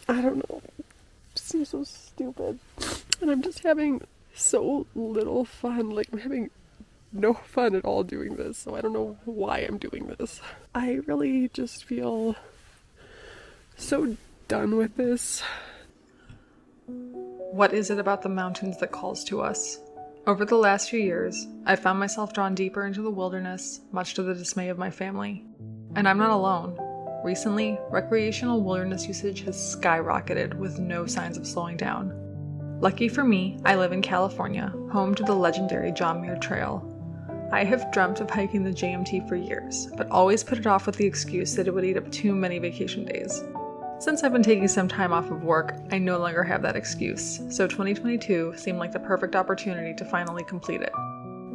I don't know, it seems so stupid. And I'm just having so little fun. Like, I'm having no fun at all doing this, so I don't know why I'm doing this. I really just feel so done with this. What is it about the mountains that calls to us? Over the last few years, I've found myself drawn deeper into the wilderness, much to the dismay of my family. And I'm not alone. Recently, recreational wilderness usage has skyrocketed with no signs of slowing down. Lucky for me, I live in California, home to the legendary Muir Trail. I have dreamt of hiking the JMT for years, but always put it off with the excuse that it would eat up too many vacation days. Since I've been taking some time off of work, I no longer have that excuse, so 2022 seemed like the perfect opportunity to finally complete it.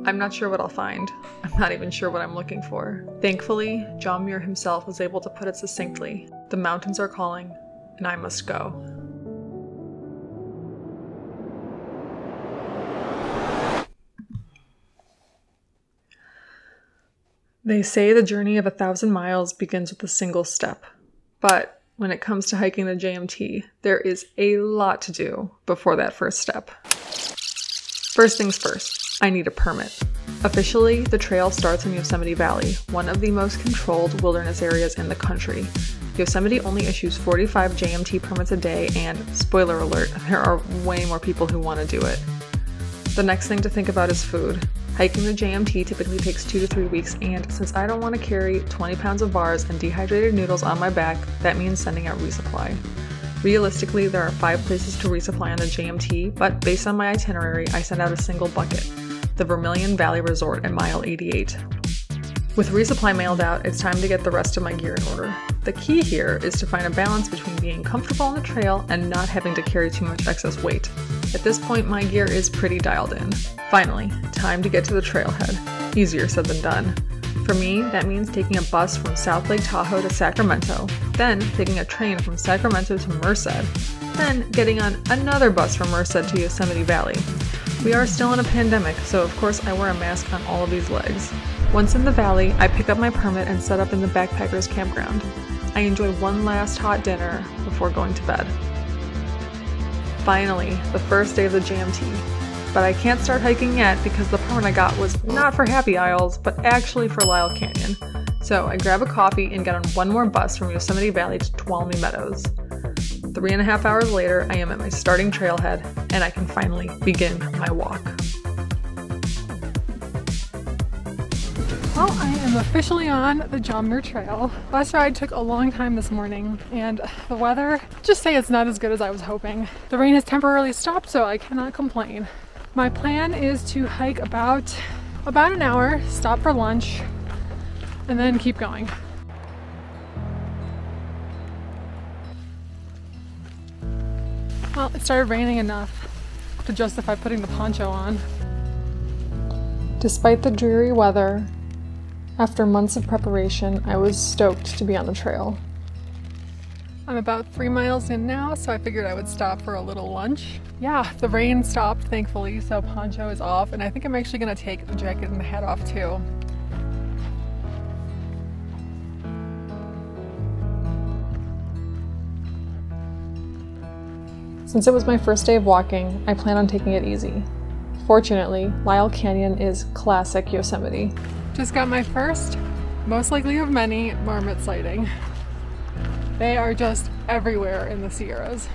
I'm not sure what I'll find. I'm not even sure what I'm looking for. Thankfully, Muir himself was able to put it succinctly: the mountains are calling, and I must go. They say the journey of 1,000 miles begins with a single step, but when it comes to hiking the JMT, there is a lot to do before that first step. First things first, I need a permit. Officially, the trail starts in Yosemite Valley, one of the most controlled wilderness areas in the country. Yosemite only issues 45 JMT permits a day, and spoiler alert, there are way more people who want to do it. The next thing to think about is food. Hiking the JMT typically takes 2 to 3 weeks, and since I don't want to carry 20 pounds of bars and dehydrated noodles on my back, that means sending out resupply. Realistically, there are 5 places to resupply on the JMT, but based on my itinerary, I sent out a single bucket: the Vermilion Valley Resort at mile 88. With resupply mailed out, it's time to get the rest of my gear in order. The key here is to find a balance between being comfortable on the trail and not having to carry too much excess weight. At this point, my gear is pretty dialed in. Finally, time to get to the trailhead. Easier said than done. For me, that means taking a bus from South Lake Tahoe to Sacramento, then taking a train from Sacramento to Merced, then getting on another bus from Merced to Yosemite Valley. We are still in a pandemic, so of course I wear a mask on all of these legs. Once in the valley, I pick up my permit and set up in the backpackers campground. I enjoy one last hot dinner before going to bed. Finally, the first day of the JMT. But I can't start hiking yet because the permit I got was not for Happy Isles, but actually for Lyle Canyon. So I grab a coffee and get on one more bus from Yosemite Valley to Tuolumne Meadows. 3.5 hours later, I am at my starting trailhead, and I can finally begin my walk. Well, I am officially on the Muir Trail. Last ride took a long time this morning, and the weather, just say it's not as good as I was hoping. The rain has temporarily stopped, so I cannot complain. My plan is to hike about an hour, stop for lunch, and then keep going. Well, it started raining enough to justify putting the poncho on. Despite the dreary weather, after months of preparation, I was stoked to be on the trail. I'm about 3 miles in now, so I figured I would stop for a little lunch. Yeah, the rain stopped, thankfully, so poncho is off, and I think I'm actually gonna take the jacket and the hat off too. Since it was my first day of walking, I plan on taking it easy. Fortunately, Lyle Canyon is classic Yosemite. Just got my first, most likely of many, marmot sighting. They are just everywhere in the Sierras.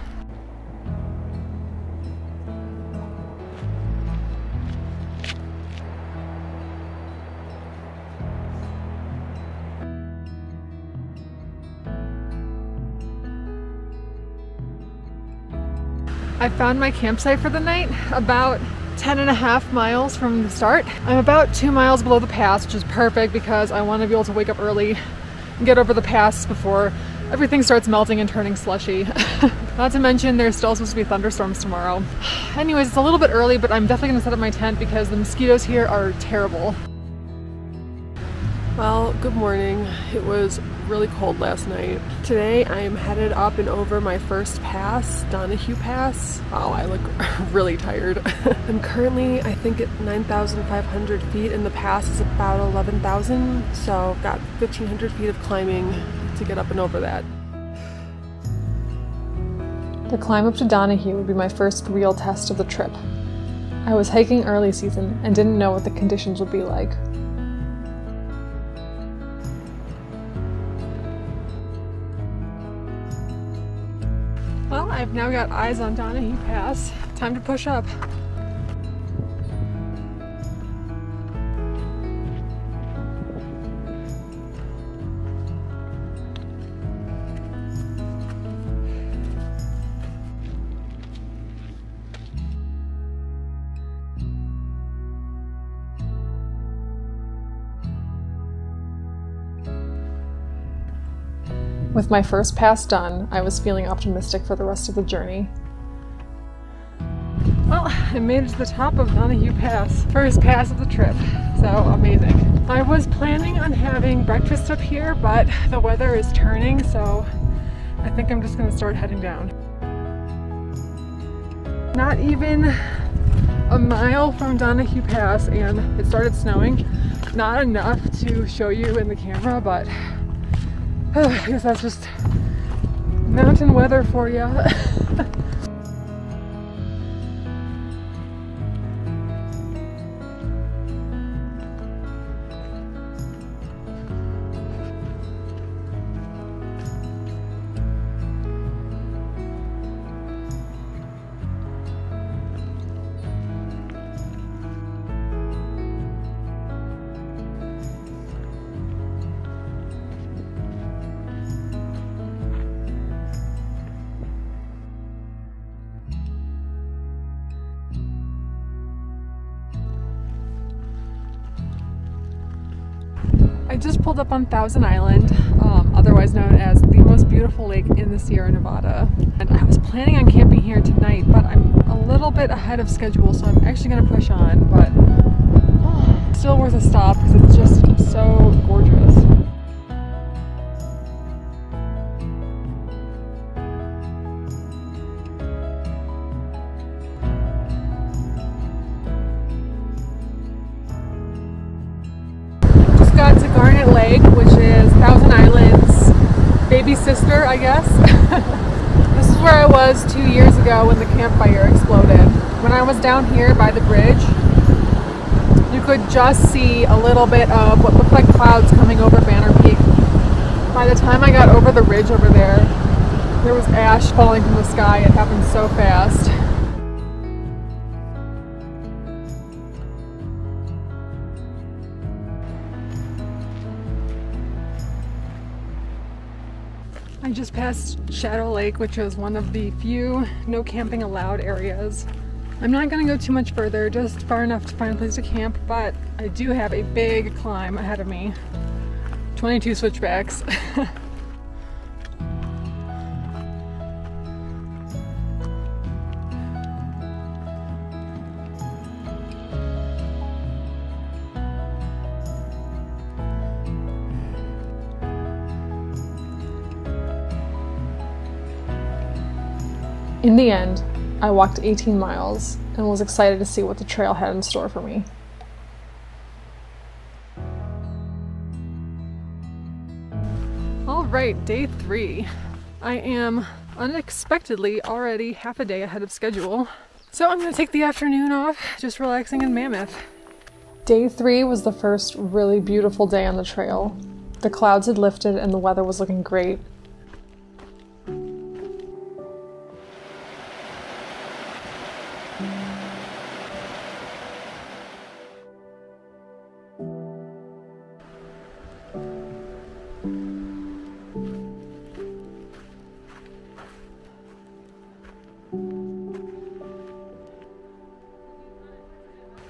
I found my campsite for the night about 10.5 miles from the start. I'm about 2 miles below the pass, which is perfect because I want to be able to wake up early and get over the pass before everything starts melting and turning slushy. Not to mention there's still supposed to be thunderstorms tomorrow. Anyways, it's a little bit early, but I'm definitely gonna set up my tent because the mosquitoes here are terrible. Well, good morning. It was really cold last night. Today I'm headed up and over my first pass, Donahue Pass. Wow, I look really tired. I'm currently, I think, at 9,500 feet and the pass is about 11,000, so I've got 1,500 feet of climbing to get up and over that. The climb up to Donahue would be my first real test of the trip. I was hiking early season and didn't know what the conditions would be like. Well, I've now got eyes on Donahue Pass. Time to push up. With my first pass done, I was feeling optimistic for the rest of the journey. Well, I made it to the top of Donahue Pass. First pass of the trip, so amazing. I was planning on having breakfast up here, but the weather is turning, so I think I'm just gonna start heading down. Not even a mile from Donahue Pass and it started snowing. Not enough to show you in the camera, but I guess that's just mountain weather for you. I just pulled up on Thousand Island, otherwise known as the most beautiful lake in the Sierra Nevada. And I was planning on camping here tonight, but I'm a little bit ahead of schedule, so I'm actually going to push on, but still worth a stop because it's just so gorgeous. Got to Garnet Lake, which is Thousand Island's baby sister, I guess. This is where I was 2 years ago when the campfire exploded. When I was down here by the bridge, you could just see a little bit of what looked like clouds coming over Banner Peak. By the time I got over the ridge over there was ash falling from the sky. It happened so fast. I just passed Shoutout Lake, which is one of the few no camping allowed areas. I'm not going to go too much further, just far enough to find a place to camp, but I do have a big climb ahead of me. 22 switchbacks. In the end, I walked 18 miles and was excited to see what the trail had in store for me. All right, day 3. I am unexpectedly already half a day ahead of schedule. So I'm gonna take the afternoon off, just relaxing in Mammoth. Day 3 was the first really beautiful day on the trail. The clouds had lifted and the weather was looking great.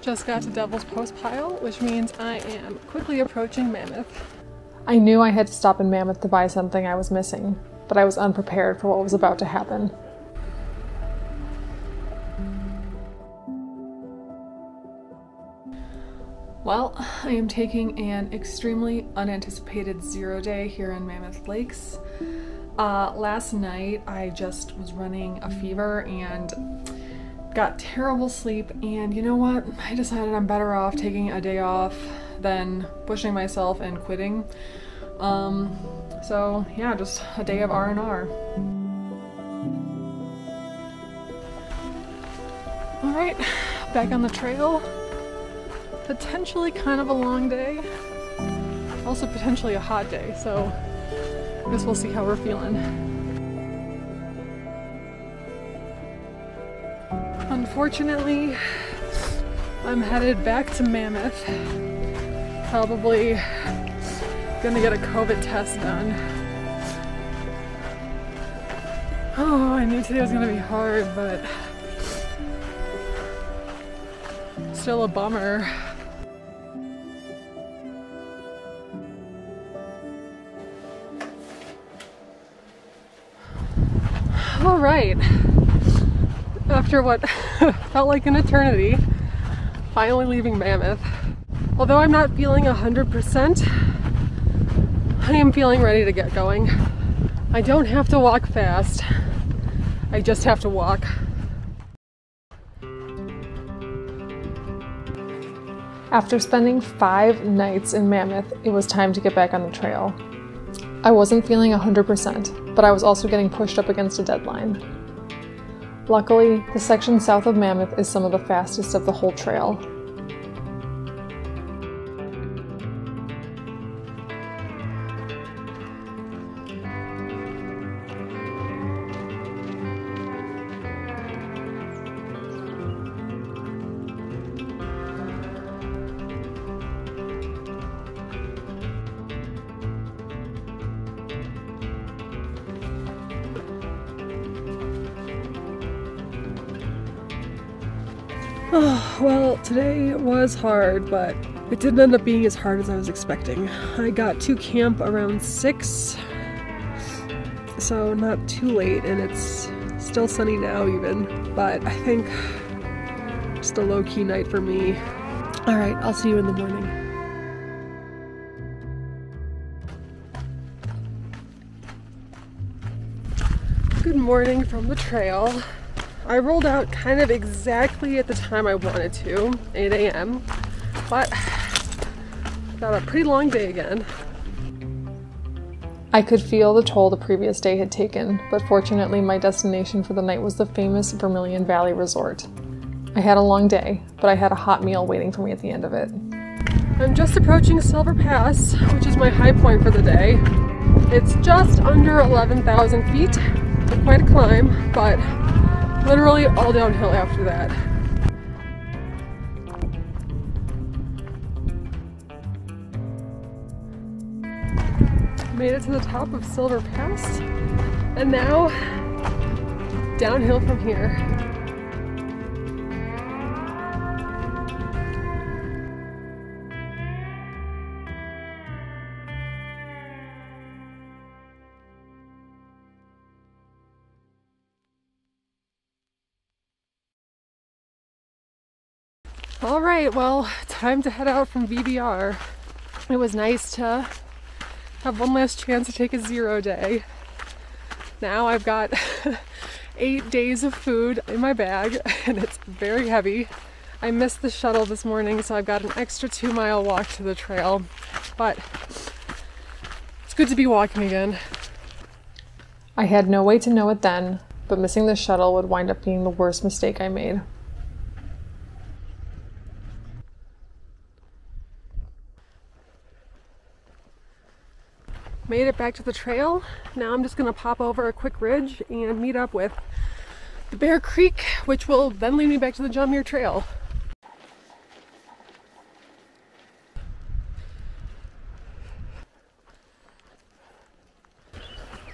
Just got to Devil's Post Pile, which means I am quickly approaching Mammoth. I knew I had to stop in Mammoth to buy something I was missing, but I was unprepared for what was about to happen. Well, I am taking an extremely unanticipated 0 day here in Mammoth Lakes. Last night I just was running a fever and got terrible sleep, and you know what? I decided I'm better off taking a day off than pushing myself and quitting. So yeah, just a day of R&R. All right, back on the trail. Potentially kind of a long day. Also potentially a hot day, so I guess we'll see how we're feeling. Unfortunately, I'm headed back to Mammoth. Probably gonna get a COVID test done. Oh, I knew today was gonna be hard, but still a bummer. All right, after what felt like an eternity, finally leaving Mammoth. Although I'm not feeling 100%, I am feeling ready to get going. I don't have to walk fast, I just have to walk. After spending 5 nights in Mammoth, it was time to get back on the trail. I wasn't feeling 100%, but I was also getting pushed up against a deadline. Luckily, the section south of Mammoth is some of the fastest of the whole trail. Oh, well, today was hard, but it didn't end up being as hard as I was expecting. I got to camp around 6, so not too late, and it's still sunny now even, but I think just a low-key night for me. Alright, I'll see you in the morning. Good morning from the trail. I rolled out kind of exactly at the time I wanted to, 8 a.m., but got a pretty long day again. I could feel the toll the previous day had taken, but fortunately my destination for the night was the famous Vermilion Valley Resort. I had a long day, but I had a hot meal waiting for me at the end of it. I'm just approaching Silver Pass, which is my high point for the day. It's just under 11,000 feet, quite a climb, but literally all downhill after that. Made it to the top of Silver Pass, and now downhill from here. All right, well, time to head out from VBR. It was nice to have one last chance to take a 0 day. Now I've got 8 days of food in my bag, and it's very heavy. I missed the shuttle this morning, so I've got an extra 2-mile walk to the trail, but it's good to be walking again. I had no way to know it then, but missing the shuttle would wind up being the worst mistake I made. Made it back to the trail. Now I'm just gonna pop over a quick ridge and meet up with the Bear Creek, which will then lead me back to the John Muir Trail.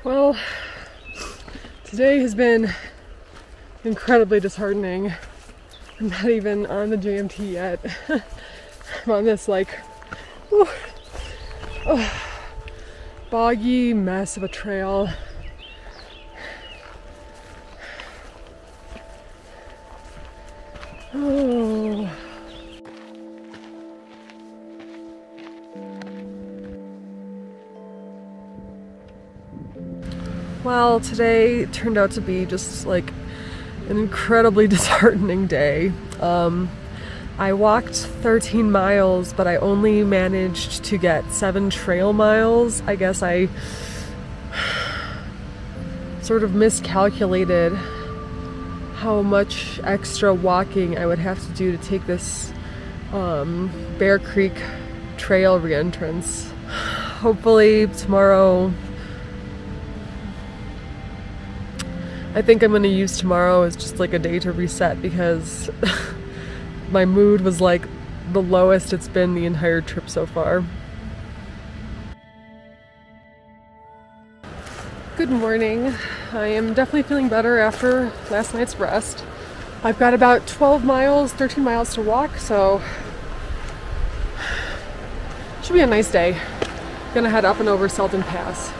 Well, today has been incredibly disheartening. I'm not even on the JMT yet. I'm on this like, boggy mess of a trail. Oh. Well, today turned out to be just like an incredibly disheartening day. I walked 13 miles, but I only managed to get 7 trail miles. I guess I sort of miscalculated how much extra walking I would have to do to take this Bear Creek Trail re-entrance. Hopefully tomorrow, I think I'm gonna use tomorrow as just like a day to reset, because my mood was like the lowest it's been the entire trip so far. Good morning. I am definitely feeling better after last night's rest. I've got about 12 miles, 13 miles to walk, so should be a nice day. Gonna head up and over Selden Pass.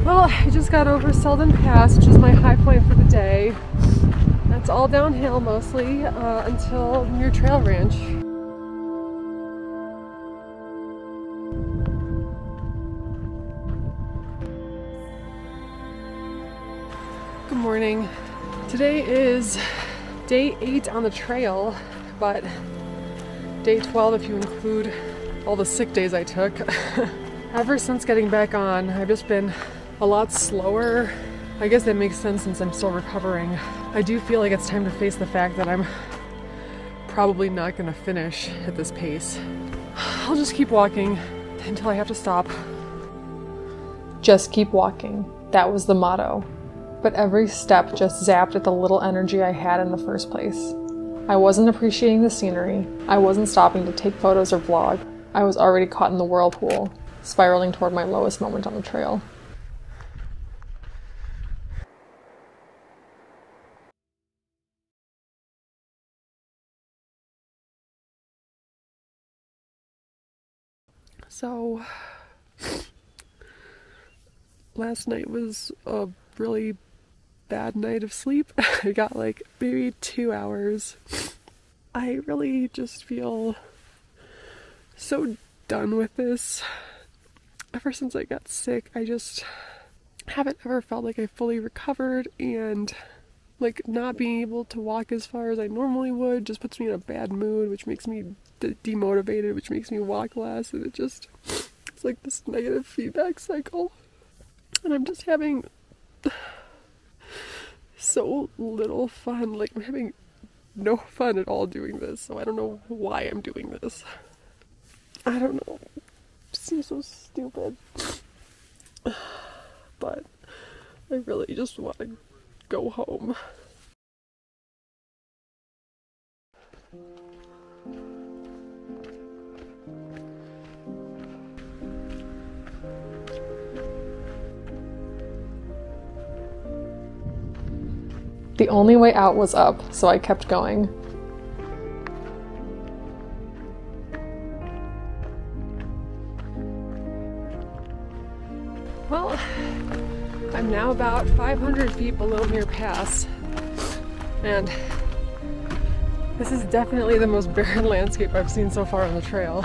Well, I just got over Selden Pass, which is my high point for the day. That's all downhill mostly until Muir Trail Ranch. Good morning. Today is day 8 on the trail, but day 12 if you include all the sick days I took. Ever since getting back on, I've just been a lot slower. I guess that makes sense since I'm still recovering. I do feel like it's time to face the fact that I'm probably not gonna finish at this pace. I'll just keep walking until I have to stop. Just keep walking. That was the motto. But every step just zapped at the little energy I had in the first place. I wasn't appreciating the scenery. I wasn't stopping to take photos or vlog. I was already caught in the whirlpool, spiraling toward my lowest moment on the trail. So, last night was a really bad night of sleep. I got like maybe 2 hours. I really just feel so done with this. Ever since I got sick, I just haven't ever felt like I fully recovered, and like not being able to walk as far as I normally would just puts me in a bad mood, which makes me demotivated, which makes me walk less, and it's like this negative feedback cycle, and I'm just having so little fun. Like, I'm having no fun at all doing this, so I don't know why I'm doing this. I don't know, it seems so stupid, but I really just want to go home. The only way out was up, so I kept going. Well, I'm now about 500 feet below Muir Pass, and this is definitely the most barren landscape I've seen so far on the trail.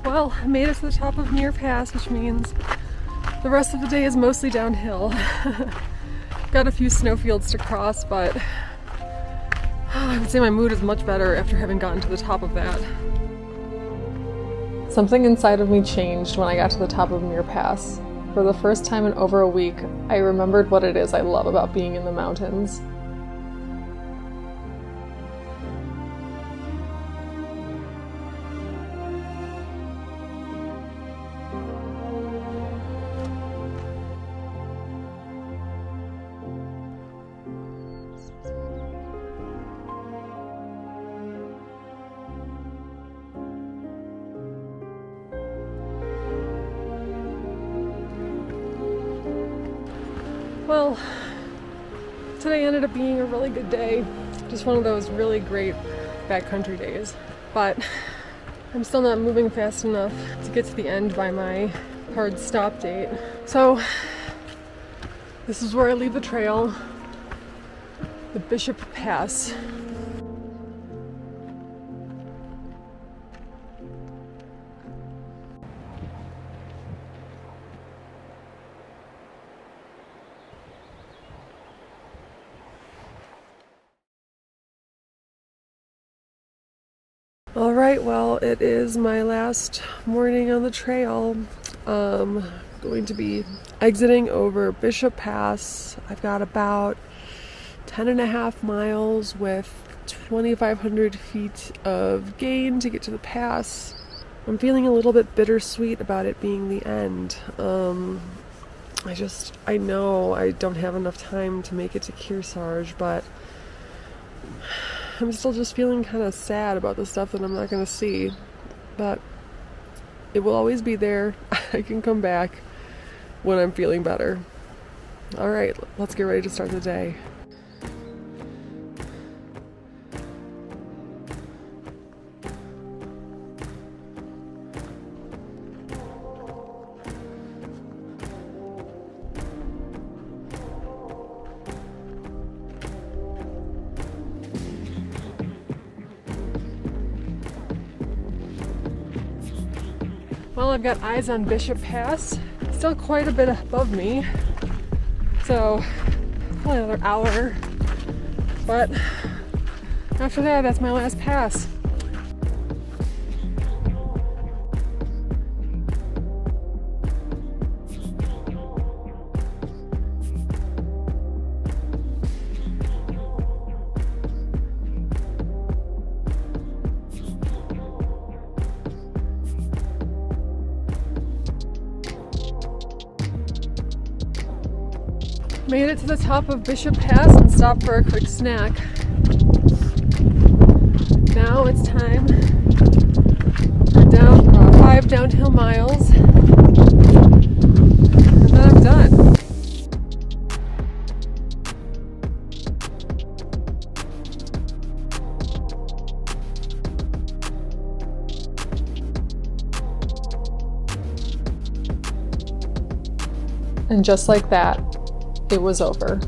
Well, I made it to the top of Muir Pass, which means the rest of the day is mostly downhill. Got a few snowfields to cross, but I would say my mood is much better after having gotten to the top of that. Something inside of me changed when I got to the top of Muir Pass. For the first time in over a week, I remembered what it is I love about being in the mountains. Well, today ended up being a really good day. Just one of those really great backcountry days. But I'm still not moving fast enough to get to the end by my hard stop date. So this is where I leave the trail, the Bishop Pass. All right, well, it is my last morning on the trail. Going to be exiting over Bishop Pass. I've got about 10.5 miles with 2,500 feet of gain to get to the pass. I'm feeling a little bit bittersweet about it being the end. I know I don't have enough time to make it to Kearsarge, but I'm still just feeling kind of sad about the stuff that I'm not going to see. But it will always be there. I can come back when I'm feeling better. All right, let's get ready to start the day. Well, I've got eyes on Bishop Pass, still quite a bit above me, so probably another hour, but after that, that's my last pass. Made it to the top of Bishop Pass and stopped for a quick snack. Now it's time for 5 downhill miles, and then I'm done. And just like that, it was over.